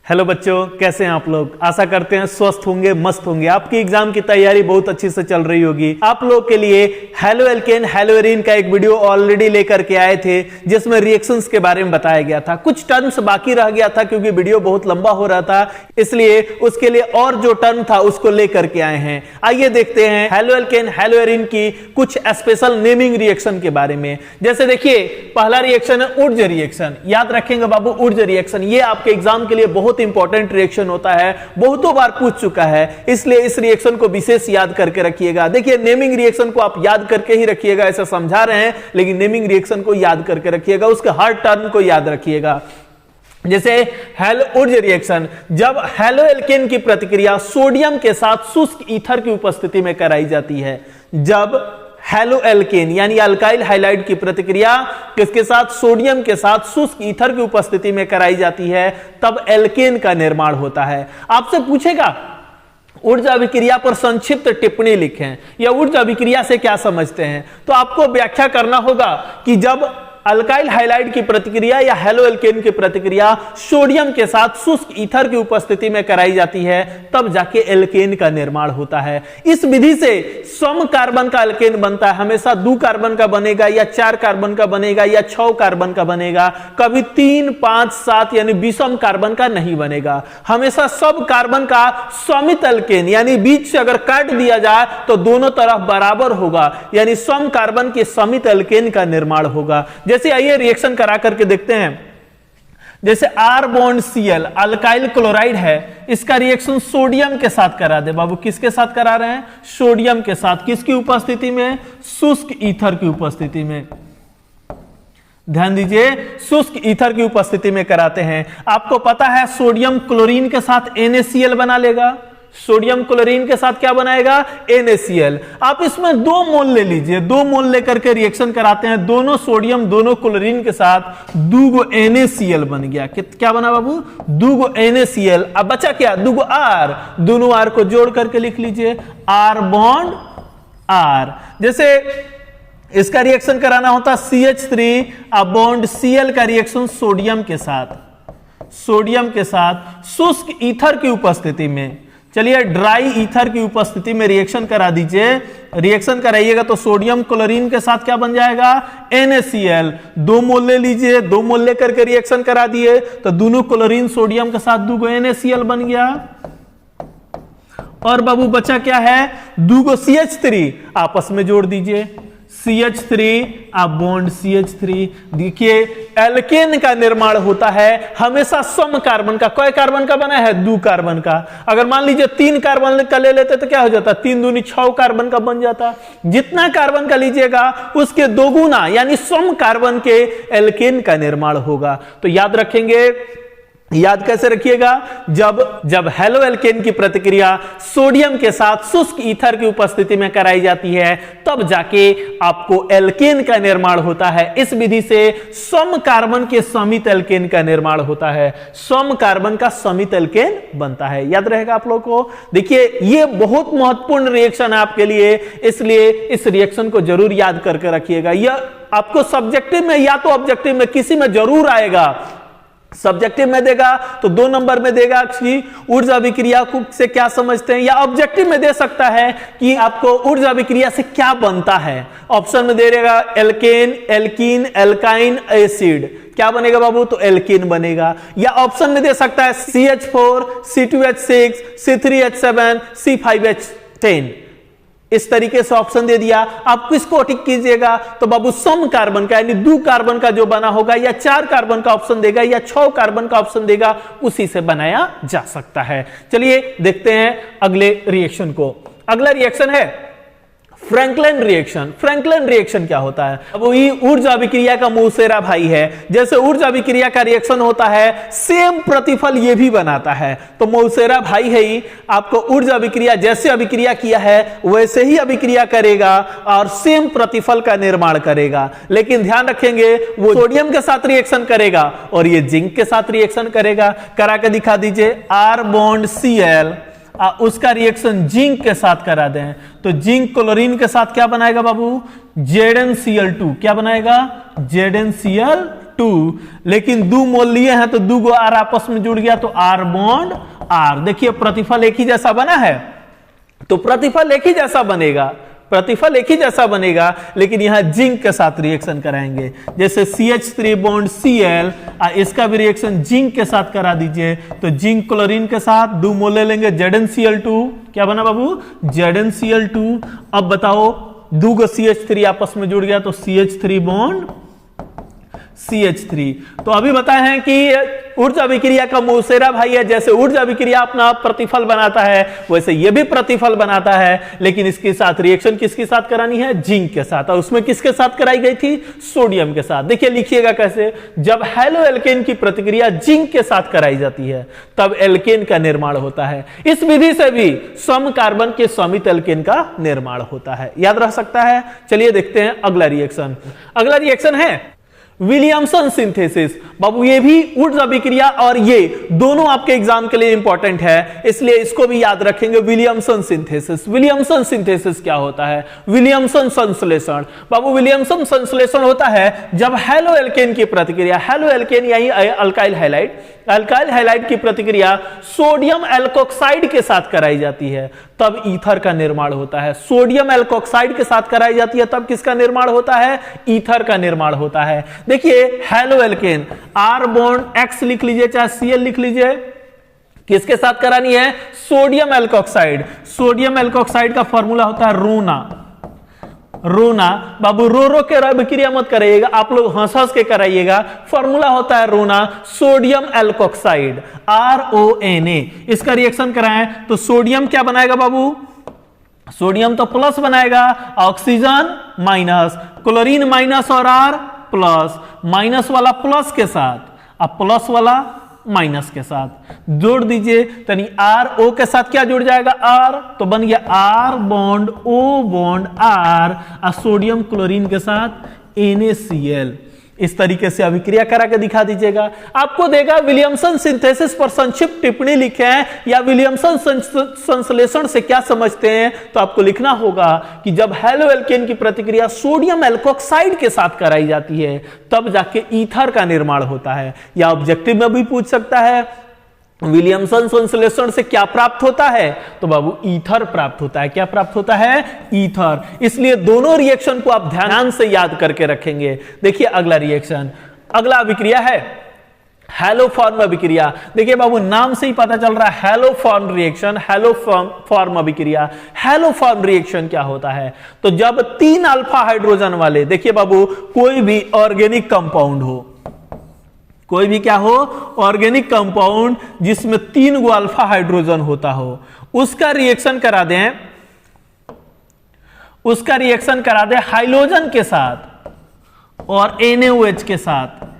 Hello बच्चों, कैसे हैं आप लोग। आशा करते हैं स्वस्थ होंगे, मस्त होंगे। आपकी एग्जाम की तैयारी बहुत अच्छी से चल रही होगी। आप लोग के लिए हेलो एल्केन हेलो एरीन का एक वीडियो ऑलरेडी लेकर के आए थे, जिसमें रिएक्शंस के बारे में बताया गया था। कुछ टर्म्स बाकी रह गया था क्योंकि वीडियो बहुत लंबा हो रहा था, इसलिए उसके लिए और जो टर्म था उसको लेकर के आए हैं। आइए देखते हैं हेलो एल्केन हेलो एरीन की कुछ स्पेशल नेमिंग रिएक्शन के बारे में। जैसे देखिए, पहला रिएक्शन है ऊर्जा रिएक्शन। याद रखेंगे बाबू, ऊर्जा रिएक्शन ये आपके एग्जाम के लिए बहुत इंपॉर्टेंट रिएक्शन होता है, बहुतों बार पूछ चुका है, इसलिए इस रिएक्शन को विशेष याद करके रखिएगा। देखिए, नेमिंग रिएक्शन को आप याद करके ही रखिएगा, ऐसा समझा रहे हैं, लेकिन नेमिंग रिएक्शन को याद करके रखिएगा, उसके हर टर्म को याद रखिएगा। जैसे हेलो ऊर्जा रिएक्शन, जब हेलो एल्केन की प्रतिक्रिया सोडियम के साथ शुष्क ईथर की उपस्थिति में कराई जाती है। जब हेलो एल्केन यानी अल्काइल हाइलाइड की प्रतिक्रिया किसके साथ, सोडियम के साथ शुष्क ईथर की उपस्थिति में कराई जाती है, तब एल्केन का निर्माण होता है। आपसे पूछेगा ऊर्जा अभिक्रिया पर संक्षिप्त टिप्पणी लिखें या ऊर्जा अभिक्रिया से क्या समझते हैं, तो आपको व्याख्या करना होगा कि जब अल्काइल हाइलाइड की प्रतिक्रिया या हेलो एल्केन की प्रतिक्रिया सोडियम के साथ शुष्क ईथर की उपस्थिति में कराई जाती है, तब जाके एल्केन का निर्माण होता है। इस विधि से सम कार्बन का एल्केन बनता है। हमेशा 2 कार्बन का बनेगा या 4 कार्बन का बनेगा या 6 कार्बन का बनेगा, कभी 3, 5, 7 यानी विषम कार्बन का नहीं बनेगा। हमेशा सब कार्बन का समित एल्केन यानी बीच से अगर काट दिया जाए तो दोनों तरफ बराबर होगा, यानी सम कार्बन के समित एल्केन का निर्माण होगा। जैसे आइए रिएक्शन करा करके देखते हैं। जैसे R bond Cl alkyl chloride है, इसका रिएक्शन सोडियम के साथ करा दे बाबू। किसके साथ करा रहे हैं, सोडियम के साथ। किसकी उपस्थिति में, शुष्क ईथर की उपस्थिति में। ध्यान दीजिए, शुष्क ईथर की उपस्थिति में कराते हैं। आपको पता है सोडियम क्लोरीन के साथ NaCl बना लेगा। सोडियम क्लोरीन के साथ क्या बनाएगा, NaCl। आप इसमें 2 मोल ले लीजिए, 2 मोल लेकर के रिएक्शन कराते हैं। दोनों सोडियम दोनों क्लोरीन के साथ 2 NaCl बन गया। क्या बना बाबू, 2 NaCl। अब बचा क्या, 2 R। दोनों R को जोड़ करके लिख लीजिए R बॉन्ड R। जैसे इसका रिएक्शन कराना होता CH3 बॉन्ड Cl का रिएक्शन सोडियम के साथ, सोडियम के साथ शुष्क ईथर की उपस्थिति में। चलिए ड्राई ईथर की उपस्थिति में रिएक्शन करा दीजिए। रिएक्शन कराइएगा तो सोडियम क्लोरीन के साथ क्या बन जाएगा, NaCl। 2 मोल ले लीजिए, 2 मोल लेकर के रिएक्शन करा दिए तो दोनों क्लोरीन सोडियम के साथ 2 NaCl बन गया। और बाबू बचा क्या है, 2 CH3 आपस में जोड़ दीजिए, CH3 बॉन्ड CH3। देखिए एल्केन का निर्माण होता है हमेशा सम कार्बन का। कई कार्बन का बना है, 2 कार्बन का। अगर मान लीजिए 3 कार्बन का ले लेते तो क्या हो जाता, 3 दूनी 6 कार्बन का बन जाता। जितना कार्बन का लीजिएगा उसके 2 गुना यानी सम कार्बन के एल्केन का निर्माण होगा। तो याद रखेंगे, याद कैसे रखिएगा, जब हेलो एल्केन की प्रतिक्रिया सोडियम के साथ शुष्क ईथर की उपस्थिति में कराई जाती है, तब जाके आपको एल्केन का निर्माण होता है। इस विधि से सम कार्बन के समित एल्केन का निर्माण होता है, सम कार्बन का समित एल्केन बनता है। याद रहेगा आप लोगों को। देखिए ये बहुत महत्वपूर्ण रिएक्शन है आपके लिए, इसलिए इस रिएक्शन को जरूर याद करके रखिएगा। यह आपको सब्जेक्टिव में या तो ऑब्जेक्टिव में किसी में जरूर आएगा। सब्जेक्टिव में देगा तो 2 नंबर में देगा कि ऊर्जा अभिक्रिया से क्या समझते हैं, या ऑब्जेक्टिव में दे सकता है कि आपको ऊर्जा अभिक्रिया से क्या बनता है। ऑप्शन में दे देगा एल्केन, एल्कीन, एल्काइन, एसिड। क्या बनेगा बाबू, तो एल्कीन बनेगा। या ऑप्शन में दे सकता है CH4, C2H6, C3H7, C5H10। इस तरीके से ऑप्शन दे दिया। आप किसको टिक कीजिएगा, तो बाबू सम कार्बन का यानी 2 कार्बन का जो बना होगा, या 4 कार्बन का ऑप्शन देगा या 6 कार्बन का ऑप्शन देगा, उसी से बनाया जा सकता है। चलिए देखते हैं अगले रिएक्शन को। अगला रिएक्शन है फ्रैंकलिन रिएक्शन। फ्रैंकलिन रिएक्शन क्या होता है, अब वही ऊर्जा अभिक्रिया का मौसेरा भाई है। जैसे ऊर्जा अभिक्रिया का रिएक्शन होता है, सेम प्रतिफल ये भी बनाता है, तो मौसेरा भाई है ही। आपको ऊर्जा अभिक्रिया जैसे अभिक्रिया किया है वैसे ही अभिक्रिया करेगा और सेम प्रतिफल का निर्माण करेगा। लेकिन ध्यान रखेंगे वो सोडियम के साथ रिएक्शन करेगा और ये जिंक के साथ रिएक्शन करेगा। करा के दिखा दीजिए, R बॉन्ड Cl उसका रिएक्शन जिंक के साथ करा दें तो जिंक क्लोरीन के साथ क्या बनाएगा बाबू, ZnCl2। क्या बनाएगा, ZnCl2। 2, लेकिन 2 मोल लिए हैं तो 2 गो R आपस में जुड़ गया तो R बॉन्ड R। देखिए प्रतिफल एक ही जैसा बना है, तो प्रतिफल एक ही जैसा बनेगा, प्रतिफल एक ही जैसा बनेगा, लेकिन यहां जिंक के साथ रिएक्शन कराएंगे। जैसे CH3 बॉन्ड Cl, इसका भी रिएक्शन जिंक के साथ करा दीजिए, तो जिंक क्लोरीन के साथ 2 मोल ले लेंगे ZnCl2। क्या बना बाबू? ZnCl2। अब बताओ 2 गो CH3 आपस में जुड़ गया तो CH3 बॉन्ड CH3। तो अभी बताए हैं कि ऊर्जा विक्रिया का मौसेरा भाई है, जैसे ऊर्जा विक्रिया अपना प्रतिफल बनाता है वैसे ये भी प्रतिफल बनाता है, लेकिन इसके साथ रिएक्शन किसके साथ करानी है? जिंक के साथ। और उसमें किसके साथ कराई गई थी? सोडियम के साथ। देखिए लिखिएगा कैसे, जब हैलो एल्केन की प्रतिक्रिया जिंक के साथ कराई जाती है तब एल्केन का निर्माण होता है। इस विधि से भी सम कार्बन के समित एल्केन का निर्माण होता है। याद रह सकता है? चलिए देखते हैं अगला रिएक्शन। अगला रिएक्शन है विलियमसन सिंथेसिस। बाबू ये भी ऊर्जा विक्रिया और ये दोनों आपके एग्जाम के लिए इंपॉर्टेंट है, इसलिए इसको भी याद रखेंगे। विलियमसन सिंथेसिस, विलियमसन सिंथेसिस क्या होता है? विलियमसन संश्लेषण। बाबू विलियमसन संश्लेषण होता है जब हैलो एल्केन की प्रतिक्रिया, हैलो एल्केन यानी अल्काइल हैलाइड, अल्काइल हैलाइड की प्रतिक्रिया सोडियम एल्कोक्साइड के साथ कराई जाती है तब ईथर का निर्माण होता है। सोडियम एल्कोक्साइड के साथ कराई जाती है तब किसका निर्माण होता है? ईथर का निर्माण होता है। देखिए halo alkane R bond X लिख लीजिए चाहे Cl लिख लीजिए, किसके साथ करानी है? Sodium alkoxide. सोडियम एल्कोक्साइड का फॉर्मूला होता है रोना। रोना बाबू रो रो के विक्रिया मत कराइएगा, आप लोग हंस हंस के कराइएगा। फॉर्मूला होता है रोना, सोडियम एल्कोक्साइड RONA। इसका रिएक्शन कराएं तो सोडियम क्या बनाएगा बाबू? सोडियम तो प्लस बनाएगा, ऑक्सीजन माइनस, क्लोरीन माइनस और R प्लस, माइनस वाला प्लस के साथ, अब प्लस वाला माइनस के साथ जोड़ दीजिए, यानी RO के साथ क्या जुड़ जाएगा? R, तो बन गया R bond O bond R, और सोडियम क्लोरीन के साथ NaCl। इस तरीके से अभिक्रिया करा के दिखा दीजिएगा। आपको देगा विलियमसन सिंथेसिस पर संक्षिप्त टिप्पणी लिखें या विलियमसन संश्लेषण से क्या समझते हैं, तो आपको लिखना होगा कि जब हैलो एल्केन की प्रतिक्रिया सोडियम एल्कोक्साइड के साथ कराई जाती है तब जाके ईथर का निर्माण होता है। या ऑब्जेक्टिव में भी पूछ सकता है विलियमसन संश्लेषण से क्या प्राप्त होता है, तो बाबू ईथर प्राप्त होता है। क्या प्राप्त होता है? ईथर। इसलिए दोनों रिएक्शन को आप ध्यान से याद करके रखेंगे। देखिए अगला रिएक्शन, अगला अभिक्रिया है हैलोफॉर्म अभिक्रिया। देखिए बाबू नाम से ही पता चल रहा है हैलोफॉर्म रिएक्शन, हैलोफॉर्म अभिक्रिया। हैलोफॉर्म रिएक्शन क्या होता है? तो जब 3 अल्फा हाइड्रोजन वाले, देखिए बाबू कोई भी ऑर्गेनिक कंपाउंड हो, कोई भी क्या हो? ऑर्गेनिक कंपाउंड जिसमें 3 गो अल्फा हाइड्रोजन होता हो, उसका रिएक्शन करा दें, उसका रिएक्शन करा दें हाइड्रोजन के साथ और NaOH के साथ।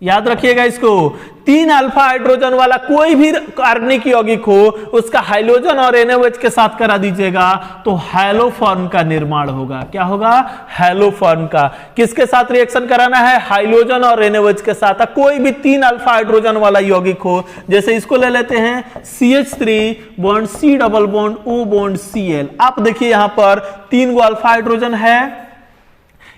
याद रखिएगा इसको, 3 अल्फा हाइड्रोजन वाला कोई भी कार्बनिक यौगिक हो उसका हाइड्रोजन और NaOH के साथ करा दीजिएगा तो हैलोफॉर्म का निर्माण होगा। क्या होगा? हैलोफॉर्म का। किसके साथ रिएक्शन कराना है? हाइड्रोजन और NaOH के साथ। कोई भी 3 अल्फा हाइड्रोजन वाला यौगिक हो, जैसे इसको ले लेते हैं CH3 bond C double bond O bond Cl। आप देखिए यहां पर 3 गो अल्फा हाइड्रोजन है,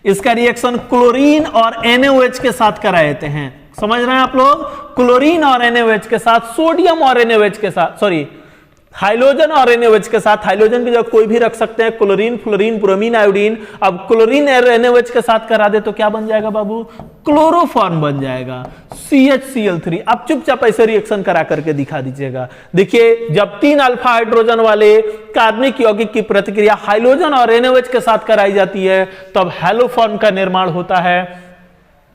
इसका रिएक्शन क्लोरीन और NaOH के साथ कराए जाते हैं। समझ रहे हैं आप लोग? क्लोरीन और NaOH के साथ, सोडियम और NaOH के साथ, सॉरी हाइड्रोजन और NaOH के साथ। हाइड्रोजन की जगह कोई भी रख सकते हैं, क्लोरीन, फ्लोरीन, ब्रोमीन, आयोडीन। अब क्लोरीन और NaOH के साथ करा दे तो क्या बन जाएगा बाबू? क्लोरोफॉर्म बन जाएगा, CHCl3। अब चुपचाप ऐसे रिएक्शन करा करके दिखा दीजिएगा। देखिए जब 3 अल्फा हाइड्रोजन वाले कार्बनिक यौगिक की प्रतिक्रिया हाइड्रोजन और NaOH के साथ कराई जाती है तब हैलोफॉर्म का निर्माण होता है।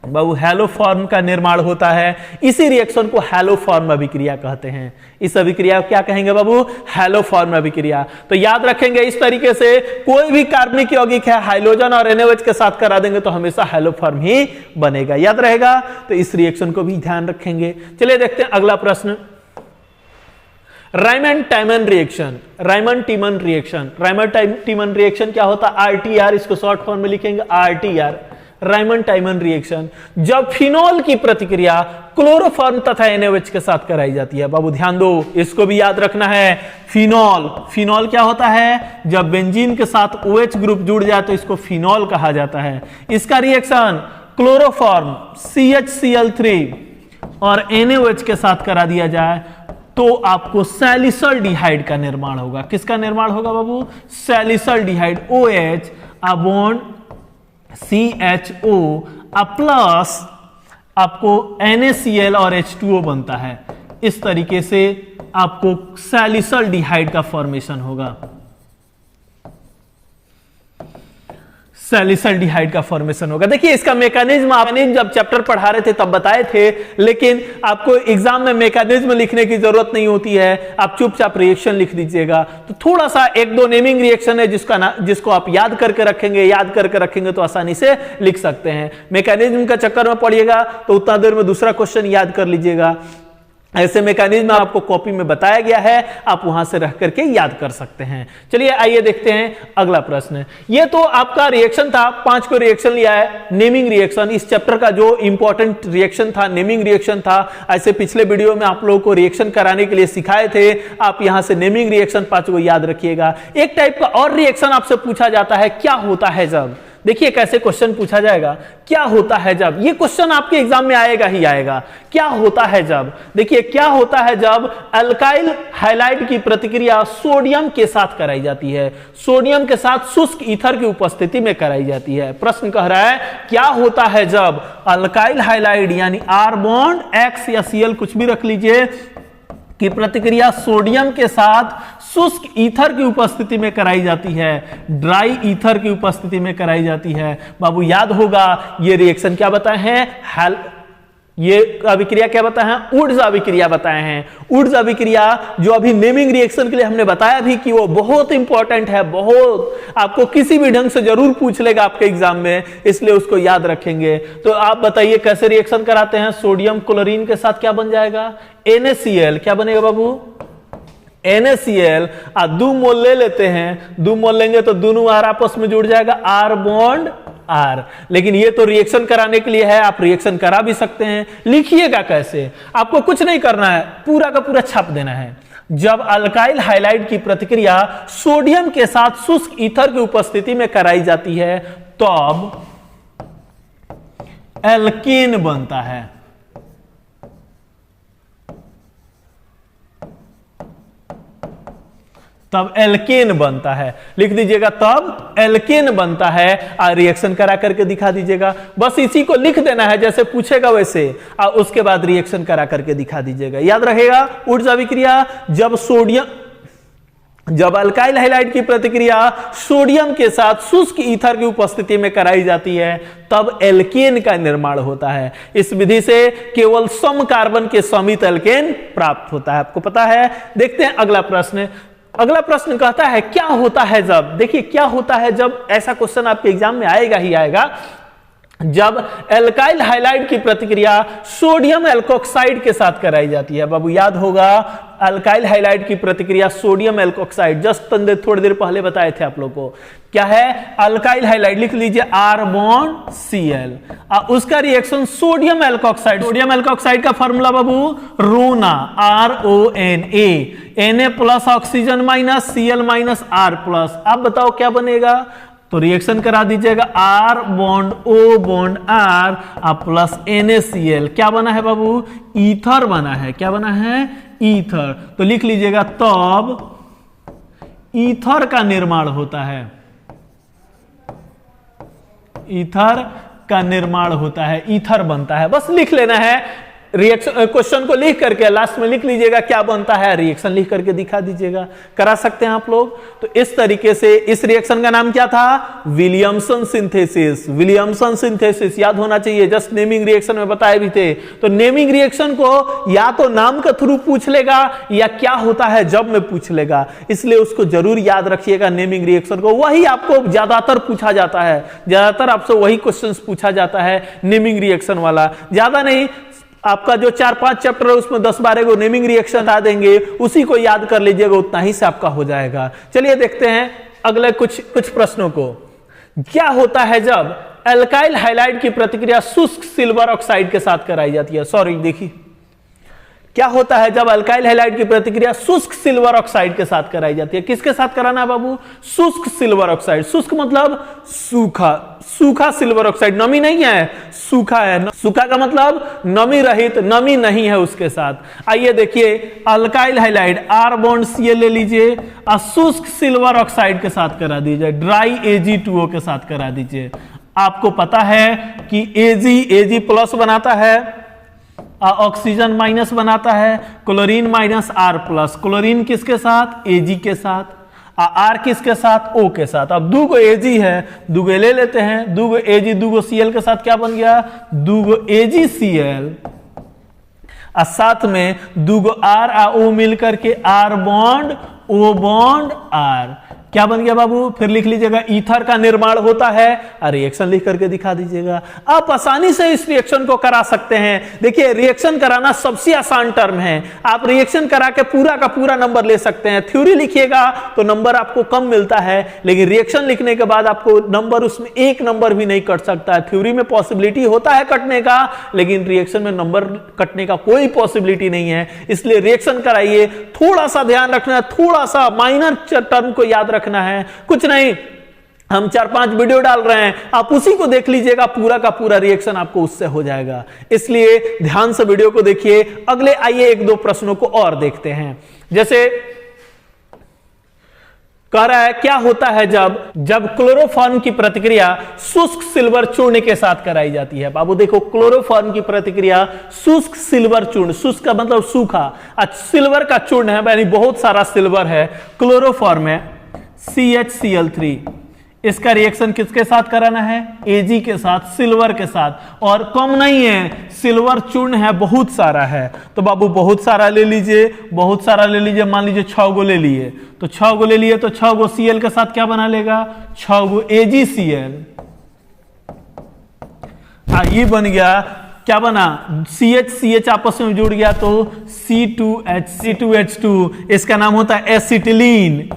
बाबू हैलोफॉर्म का निर्माण होता है। इसी रिएक्शन को हैलोफॉर्म अभिक्रिया कहते हैं। इस अभिक्रिया को क्या कहेंगे बाबू? हैलोफॉर्म अभिक्रिया। तो याद रखेंगे इस तरीके से कोई भी कार्बनिक यौगिक है हाइड्रोजन और NaOH के साथ करा देंगे तो हमेशा हैलोफॉर्म ही बनेगा। याद रहेगा? तो इस रिएक्शन को भी ध्यान रखेंगे। चलिए देखते हैं अगला प्रश्न, रायमंड-टाइमन रिएक्शन। रायमंड-टाइमन रिएक्शन, रायमंड-टाइमन रिएक्शन क्या होता है? RTR, इसको शॉर्ट फॉर्म में लिखेंगे RTR, रायमंड-टाइमन रिएक्शन। जब फिनॉल की प्रतिक्रिया क्लोरोफॉर्म तथा NaOH के साथ कराई जाती है। बाबू ध्यान दो, इसको भी याद रखना है। फिनॉल, फिनॉल क्या होता है? जब बेंजीन के साथ OH ग्रुप जुड़ जाए तो इसको फिनॉल कहा जाता है। इसका रिएक्शन क्लोरोफॉर्म CHCl3 और NaOH के साथ करा दिया जाए तो आपको सैलिसल्डिहाइड का निर्माण होगा। किसका निर्माण होगा बाबू? सैलिसल्डिहाइड, OH बॉन्ड CHO प्लस आपको NaCl और H2O बनता है। इस तरीके से आपको सैलिसल्डिहाइड का फॉर्मेशन होगा, सैलिसल्डिहाइड का फॉर्मेशन होगा। देखिए इसका मैकेनिज्म आपने जब चैप्टर पढ़ा रहे थे तब बताए थे, लेकिन आपको एग्जाम में मैकेनिज्म लिखने की जरूरत नहीं होती है, आप चुपचाप रिएक्शन लिख दीजिएगा। तो थोड़ा सा एक दो नेमिंग रिएक्शन है जिसको आप याद करके रखेंगे तो आसानी से लिख सकते हैं। मैकेनिज्म का चक्कर में पढ़िएगा तो उतना देर में दूसरा क्वेश्चन याद कर लीजिएगा। ऐसे मैकेनिज्म आपको कॉपी में बताया गया है, आप वहां से रह करके याद कर सकते हैं। चलिए आइए देखते हैं अगला प्रश्न। ये तो आपका रिएक्शन था, 5 को रिएक्शन लिया है। नेमिंग रिएक्शन इस चैप्टर का जो इंपॉर्टेंट रिएक्शन था नेमिंग रिएक्शन था। ऐसे पिछले वीडियो में आप लोगों को रिएक्शन कराने के लिए सिखाए थे, आप यहां से नेमिंग रिएक्शन 5 को याद रखिएगा। एक टाइप का और रिएक्शन आपसे पूछा जाता है, क्या होता है जब। देखिए कैसे क्वेश्चन पूछा जाएगा, क्या होता है जब। ये क्वेश्चन आपके एग्जाम में आएगा ही आएगा। क्या होता है जब, देखिए क्या होता है जब अल्काइल हाइलाइड की प्रतिक्रिया सोडियम के साथ कराई जाती है, सोडियम के साथ शुष्क ईथर की उपस्थिति में कराई जाती है। प्रश्न कह रहा है क्या होता है जब अल्काइल हाइलाइड यानी R बॉन्ड X या Cl कुछ भी रख लीजिए की प्रतिक्रिया सोडियम के साथ शुष्क ईथर की उपस्थिति में कराई जाती है, ड्राई ईथर की उपस्थिति में कराई जाती है। बाबू याद होगा ये रिएक्शन क्या बताए हैं, ये अभिक्रिया क्या बताए हैं, ऊर्ज अभिक्रिया बताए हैं। ऊर्ज अभिक्रिया जो अभी नेमिंग रिएक्शन के लिए हमने बताया भी कि वो बहुत इंपॉर्टेंट है, बहुत आपको किसी भी ढंग से जरूर पूछ लेगा आपके एग्जाम में, इसलिए उसको याद रखेंगे। तो आप बताइए कैसे रिएक्शन कराते हैं। सोडियम क्लोरीन के साथ क्या बन जाएगा, NaCl। क्या बनेगा बाबू, NaCl। 2 मोल ले लेते हैं, 2 मोल लेंगे तो दोनों R आपस में जुड़ जाएगा, R बॉन्ड R। लेकिन ये तो रिएक्शन कराने के लिए है, आप रिएक्शन करा भी सकते हैं। लिखिएगा कैसे, आपको कुछ नहीं करना है, पूरा का पूरा छाप देना है। जब अल्काइल हाइलाइड की प्रतिक्रिया सोडियम के साथ शुष्क ईथर की उपस्थिति में कराई जाती है तब एल्केन बनता है। तब एल्केन बनता है, लिख दीजिएगा तब एल्केन बनता है। रिएक्शन करा करके दिखा दीजिएगा, बस इसी को लिख देना है जैसे पूछेगा वैसे, और उसके बाद रिएक्शन करा करके दिखा दीजिएगा। याद रहेगा ऊर्जा अभिक्रिया जब अल्काइल हाइलाइड की प्रतिक्रिया सोडियम के साथ शुष्क ईथर की उपस्थिति में कराई जाती है तब एल्केन का निर्माण होता है। इस विधि से केवल सम कार्बन के समित एल्केन प्राप्त होता है, आपको पता है। देखते हैं अगला प्रश्न। अगला प्रश्न कहता है क्या होता है जब, देखिए क्या होता है जब, ऐसा क्वेश्चन आपके एग्जाम में आएगा ही आएगा। जब एल्काइल हाइलाइड की प्रतिक्रिया सोडियम एल्कोक्साइड के साथ कराई जाती है। बाबू याद होगा अल्काइल हाइलाइड की प्रतिक्रिया सोडियम एल्कोक्साइड, जस्ट थोड़ी देर पहले बताए थे आप लोग को। क्या है अल्काइल हाइलाइड, लिख लीजिए R बॉन्ड Cl। उसका reaction sodium alkoxide, sodium alkoxide का फॉर्मूला बाबू रोना, RONA, Na plus oxygen minus Cl minus R plus. आप बताओ क्या बनेगा, तो रिएक्शन करा दीजिएगा R bond O bond R plus NaCl। क्या बना है बाबू, ईथर बना है। क्या बना है, ईथर। तो लिख लीजिएगा तब ईथर का निर्माण होता है, ईथर का निर्माण होता है, ईथर बनता है। बस लिख लेना है, रिएक्शन क्वेश्चन को लिख करके लास्ट में लिख लीजिएगा क्या बनता है, रिएक्शन लिख करके दिखा दीजिएगा। करा सकते हैं आप लोग। तो इस तरीके से इस रिएक्शन का नाम क्या था, विलियमसन सिंथेसिस। विलियमसन सिंथेसिस याद होना चाहिए, जस्ट नेमिंग रिएक्शन में बताए भी थे। तो नेमिंग रिएक्शन को या तो नाम के थ्रू पूछ लेगा या क्या होता है जब में पूछ लेगा, इसलिए उसको जरूर याद रखिएगा नेमिंग रिएक्शन को। वही आपको ज्यादातर पूछा जाता है, ज्यादातर आपसे वही क्वेश्चन पूछा जाता है नेमिंग रिएक्शन वाला, ज्यादा नहीं। आपका जो 4-5 चैप्टर है उसमें 10-12 को नेमिंग रिएक्शन आ देंगे, उसी को याद कर लीजिएगा, उतना ही से आपका हो जाएगा। चलिए देखते हैं अगले कुछ प्रश्नों को। क्या होता है जब एल्काइल हाइलाइड की प्रतिक्रिया शुष्क सिल्वर ऑक्साइड के साथ कराई जाती है, सॉरी देखिए क्या होता है जब अल्काइल हैलाइड की प्रतिक्रिया शुष्क सिल्वर ऑक्साइड के साथ कराई जाती है? किसके साथ कराना है बाबू? शुष्क सिल्वर ऑक्साइड। शुष्क मतलब सूखा, सूखा सिल्वर ऑक्साइड, नमी नहीं है, सूखा है। सूखा का मतलब नमी रहित, नमी नहीं है उसके साथ। आइए देखिए, alkyl halide R bond Cl ले लीजिए और शुष्क सिल्वर ऑक्साइड के साथ करा दीजिए, ड्राई Ag2O के साथ करा दीजिए। आपको पता है कि Ag प्लस बनाता है, ऑक्सीजन माइनस बनाता है, chlorine minus R plus. Chlorine किसके साथ? Ag के साथ। R किसके साथ? O के साथ। अब दूगो Ag है, दूगो ले लेते हैं, दूगो Ag दूगो Cl के साथ क्या बन गया? दूगो AgCl और साथ में दूगो R और O मिलकर के R bond O bond R। क्या बन गया बाबू? फिर लिख लीजिएगा, ईथर का निर्माण होता है और रिएक्शन लिख करके दिखा दीजिएगा। आप आसानी से इस रिएक्शन को करा सकते हैं। देखिए, रिएक्शन कराना सबसे आसान टर्म है। आप रिएक्शन करा के पूरा का पूरा नंबर ले सकते हैं। थ्योरी लिखिएगा तो नंबर आपको कम मिलता है, लेकिन रिएक्शन लिखने के बाद आपको नंबर, उसमें एक नंबर भी नहीं कट सकता है। थ्योरी में पॉसिबिलिटी होता है कटने का, लेकिन रिएक्शन में नंबर कटने का कोई पॉसिबिलिटी नहीं है। इसलिए रिएक्शन कराइए, थोड़ा सा ध्यान रखना है, थोड़ा सा माइनर टर्म को याद रखना है। कुछ नहीं, हम 4-5 वीडियो डाल रहे हैं, आप उसी को देख लीजिएगा, पूरा का पूरा रिएक्शन आपको उससे हो जाएगा। इसलिए ध्यान से वीडियो को देखिए। अगले आइए 1-2 प्रश्नों को और देखते हैं। जैसे कह रहा है, क्या होता है जब क्लोरोफॉर्म की प्रतिक्रिया शुष्क सिल्वर चूर्ण के साथ कराई जाती है? बाबू देखो, क्लोरोफॉर्म की प्रतिक्रिया शुष्क सिल्वर चूर्ण, शुष्क का मतलब सूखा, सिल्वर का चूर्ण है, यानी बहुत सारा सिल्वर है, क्लोरोफॉर्म है CHCl3। इसका रिएक्शन किसके साथ कराना है? Ag के साथ, सिल्वर के साथ। और कम नहीं है, सिल्वर चूर्ण है, बहुत सारा है। तो बाबू बहुत सारा ले लीजिए, बहुत सारा ले लीजिए। मान लीजिए 6 गो ले लिए, तो 6 गो ले लिए तो 6 गो Cl के साथ क्या बना लेगा? 6 गो AgCl। ये बन गया, क्या बना? CH आपस में जुड़ गया तो C2H2। इसका नाम होता है एसिटिलीन।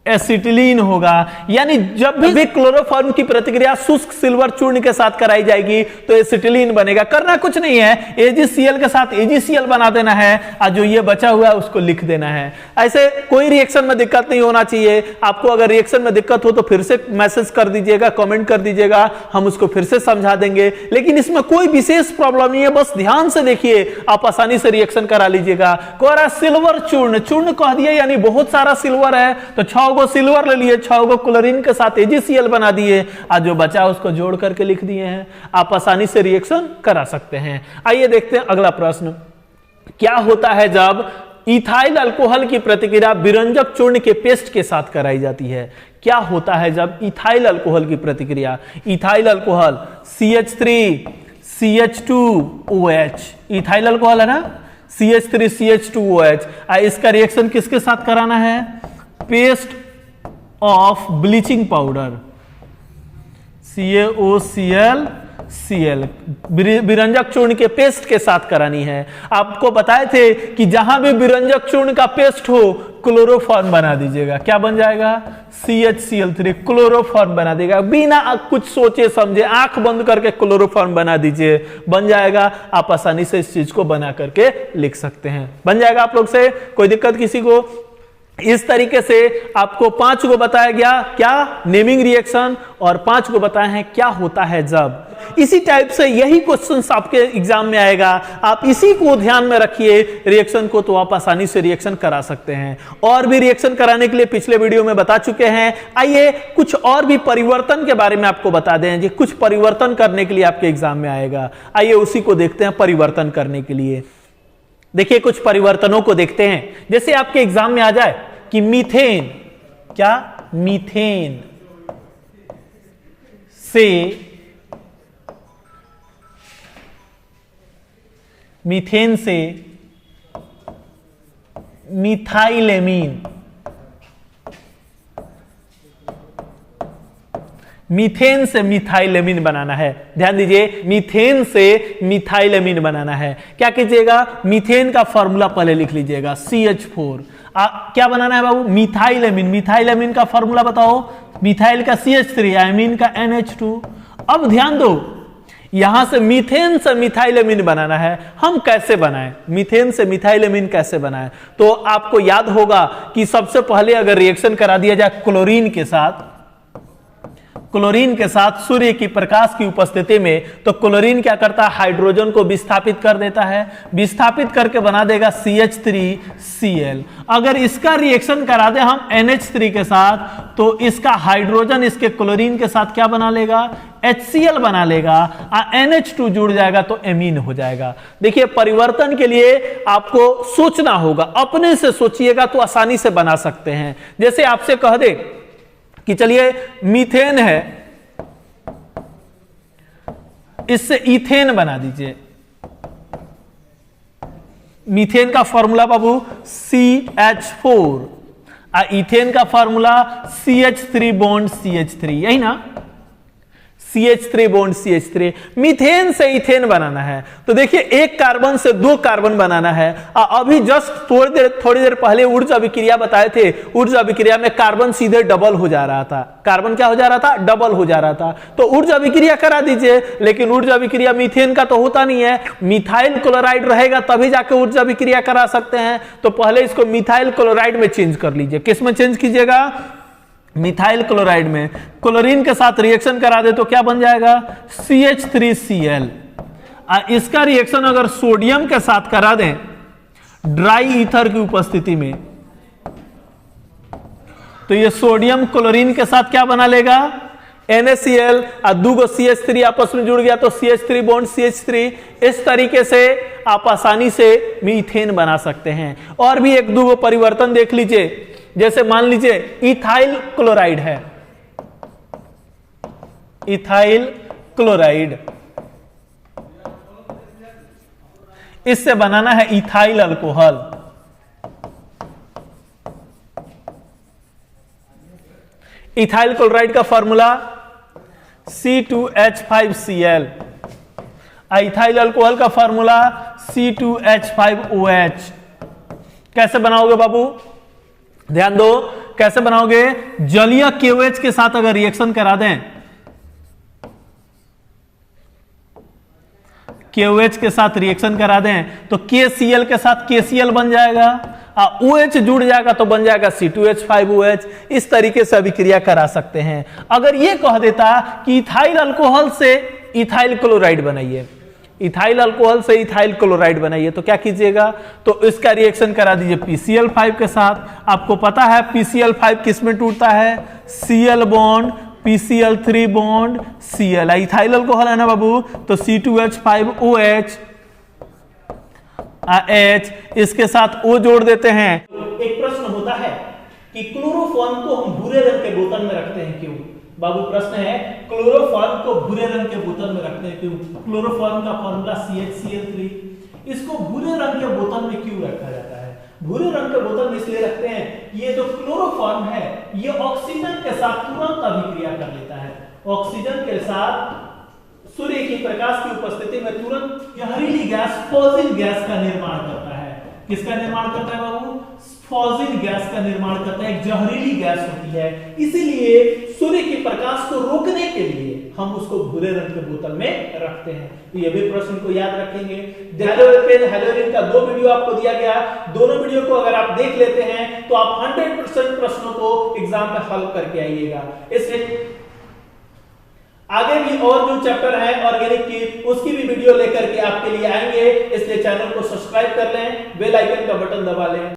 एसिटिलीन होगा। यानी जब भी क्लोरोफॉर्म की प्रतिक्रिया शुष्क सिल्वर चूर्ण के साथ कराई जाएगी तो एसिटिलीन बनेगा। करना कुछ नहीं है, AgCl के साथ AgCl बना देना है और जो ये बचा हुआ है उसको लिख देना है। ऐसे कोई रिएक्शन में दिक्कत नहीं होना चाहिए। आपको अगर रिएक्शन में दिक्कत हो तो फिर से मैसेज कर दीजिएगा, कमेंट कर दीजिएगा, हम उसको फिर से समझा देंगे। लेकिन इसमें कोई विशेष प्रॉब्लम नहीं है, बस ध्यान से देखिए, आप आसानी से रिएक्शन करा लीजिएगा। कोरा सिल्वर चूर्ण, चूर्ण कह दिए यानी बहुत सारा सिल्वर है, तो 6 गो सिल्वर ले लिए, 6 गो क्लोरीन के साथ AgCl बना दिए, आज जो बचा उसको जोड़ करके लिख दिए हैं। आप आसानी से रिएक्शन करा सकते हैं। आइए देखते हैं अगला प्रश्न। क्या होता है जब इथाइल अल्कोहल की प्रतिक्रिया विरंजक चूर्ण के पेस्ट के साथ कराई जाती है? क्या होता है जब इथाइल अल्कोहल की प्रतिक्रिया, ethyl alcohol CH3 CH2OH, ethyl alcohol है ना, CH3 CH2OH, इसका रिएक्शन किसके साथ कराना है? Paste of bleaching powder CaOCl विरंजक चूर्ण के पेस्ट के साथ करानी है। आपको बताए थे कि जहां भी विरंजक चूर्ण का पेस्ट हो क्लोरोफॉर्म बना दीजिएगा। क्या बन जाएगा? CHCl3 क्लोरोफॉर्म बना देगा। बिना कुछ सोचे समझे आंख बंद करके क्लोरोफॉर्म बना दीजिए, बन जाएगा। आप आसानी से इस चीज को बना करके लिख सकते हैं। बन जाएगा आप लोग से, कोई दिक्कत किसी को? इस तरीके से आपको 5 को बताया गया, क्या? नेमिंग रिएक्शन, और 5 को बताया है क्या होता है जब। इसी टाइप से यही क्वेश्चंस आपके एग्जाम में आएगा। आप इसी को ध्यान में रखिए रिएक्शन को, तो आप आसानी से रिएक्शन करा सकते हैं। और भी रिएक्शन कराने के लिए पिछले वीडियो में बता चुके हैं। आइए कुछ और भी परिवर्तन के बारे में आपको बता दें, जी कुछ परिवर्तन करने के लिए आपके एग्जाम में आएगा। आइए उसी को देखते हैं, परिवर्तन करने के लिए। देखिए कुछ परिवर्तनों को देखते हैं। जैसे आपके एग्जाम में आ जाए कि मीथेन, क्या? मीथेन से मिथाइलेमीन, मीथेन से मिथाइलेमीन बनाना है। ध्यान दीजिए, मीथेन से मिथाइलेमीन बनाना है। क्या कीजिएगा? मीथेन का फॉर्मूला पहले लिख लीजिएगा, CH4। क्या बनाना है बाबू? मिथाइलेमीन। मिथाइलेमीन का फॉर्मूला बताओ। मिथाइल का CH3, एमीन का NH2। अब ध्यान दो, यहां से मीथेन से मिथाइलएमीन बनाना है। हम कैसे बनाएं, मीथेन से मिथाइलएमीन कैसे बनाएं? तो आपको याद होगा कि सबसे पहले अगर रिएक्शन करा दिया जाए क्लोरीन के साथ सूर्य की प्रकाश की उपस्थिति में, तो क्लोरीन क्या करता है, हाइड्रोजन को विस्थापित कर देता है, विस्थापित करके बना देगा CH3Cl। अगर इसका रिएक्शन करा दे हम NH3 के साथ, तो इसका हाइड्रोजन इसके क्लोरीन के साथ क्या बना लेगा, HCl बना लेगा, NH2 जुड़ जाएगा तो एमीन हो जाएगा। देखिए परिवर्तन के लिए आपको सोचना होगा, अपने से सोचिएगा तो आसानी से बना सकते हैं। जैसे आपसे कह दे कि चलिए मीथेन है, इससे इथेन बना दीजिए। मीथेन का फॉर्मूला बाबू CH4, इथेन का फॉर्मूला CH3 बॉन्ड CH3, यही ना, CH3 बॉन्ड CH3। मीथेन से इथेन बनाना है, तो देखिए एक कार्बन से 2 कार्बन बनाना है। अभी जस्ट थोड़ी देर पहले ऊर्जा अभिक्रिया बताए थे, ऊर्जा अभिक्रिया में कार्बन सीधे डबल हो जा रहा था। कार्बन क्या हो जा रहा था, डबल हो जा रहा था। तो ऊर्जा अभिक्रिया करा दीजिए, लेकिन ऊर्जा अभिक्रिया मीथेन का तो होता नहीं है, मिथाइल क्लोराइड रहेगा तभी जाके ऊर्जा अभिक्रिया करा सकते हैं। तो पहले इसको मिथाइल क्लोराइड में चेंज कर लीजिए। किस में चेंज कीजिएगा, मिथाइल क्लोराइड में। क्लोरीन के साथ रिएक्शन करा दे तो क्या बन जाएगा, CH3Cl। इसका रिएक्शन अगर सोडियम के साथ करा दें ड्राई ईथर की उपस्थिति में, तो ये सोडियम क्लोरीन के साथ क्या बना लेगा, NaCl, और 2 CH3 आपस में जुड़ गया तो CH3 बॉन्ड CH3। इस तरीके से आप आसानी से मीथेन बना सकते हैं। और भी 1-2 परिवर्तन देख लीजिए। जैसे मान लीजिए इथाइल क्लोराइड है, इथाइल क्लोराइड, इससे बनाना है इथाइल अल्कोहल। इथाइल क्लोराइड का फॉर्मूला C2H5Cl, इथाइल अल्कोहल का फॉर्मूला C2H5OH। कैसे बनाओगे बाबू, ध्यान दो कैसे बनाओगे, जलीय KOH के साथ अगर रिएक्शन करा दें, KOH के साथ रिएक्शन करा दें तो KCl के साथ KCl बन जाएगा, OH जुड़ जाएगा तो बन जाएगा C2H5OH। इस तरीके से अभिक्रिया करा सकते हैं। अगर यह कह देता कि इथाइल अल्कोहल से इथाइल क्लोराइड बनाइए, इथाइल अल्कोहल से इथाइल क्लोराइड बनाइए, तो क्या कीजिएगा, तो इसका रिएक्शन करा दीजिए PCl5 के साथ। आपको पता है PCl5 किस में टूटता है, Cl bond PCl3 bond Cl। Ethyl alcohol है ना बाबू, तो C2H5OH H, इसके साथ O जोड़ देते हैं। एक प्रश्न होता है कि क्लोरोफॉर्म को हम भूरे रंग के बोतल में रखते हैं क्यों? बाबू प्रश्न है, क्लोरोफॉर्म को भूरे रंग के बोतल में रखते हैं क्यों? क्लोरोफॉर्म का फॉर्मूला CHCl3। इसको भूरे रंग के बोतल में क्यों रखा जाता है? भूरे रंग के बोतल में इसलिए रखते हैं, ये जो क्लोरोफॉर्म है ये ऑक्सीजन के साथ तुरंत अभिक्रिया कर लेता है। ऑक्सीजन के साथ सूर्य की प्रकाश की उपस्थिति में तुरंत जहरीली गैस फॉजिन गैस का निर्माण करता है। किसका निर्माण करता है बाबू? फॉजिन गैस का निर्माण करता है, एक जहरीली गैस होती है। इसीलिए सूर्य की प्रकाश को रोकने के लिए हम उसको भूरे रंग के बोतल में रखते हैं। तो ये भी प्रश्न को याद रखेंगे। हेलोजन का 2 वीडियो आपको दिया गया, दोनों वीडियो को अगर आप देख लेते हैं तो आप 100% प्रश्नों को एग्जाम में हल करके आइएगा। इसलिए आगे भी और जो चैप्टर है ऑर्गेनिक की, उसकी भी वीडियो लेकर के आपके लिए आएंगे। इसलिए चैनल को सब्सक्राइब कर लें, बेल आइकन का बटन दबा लें।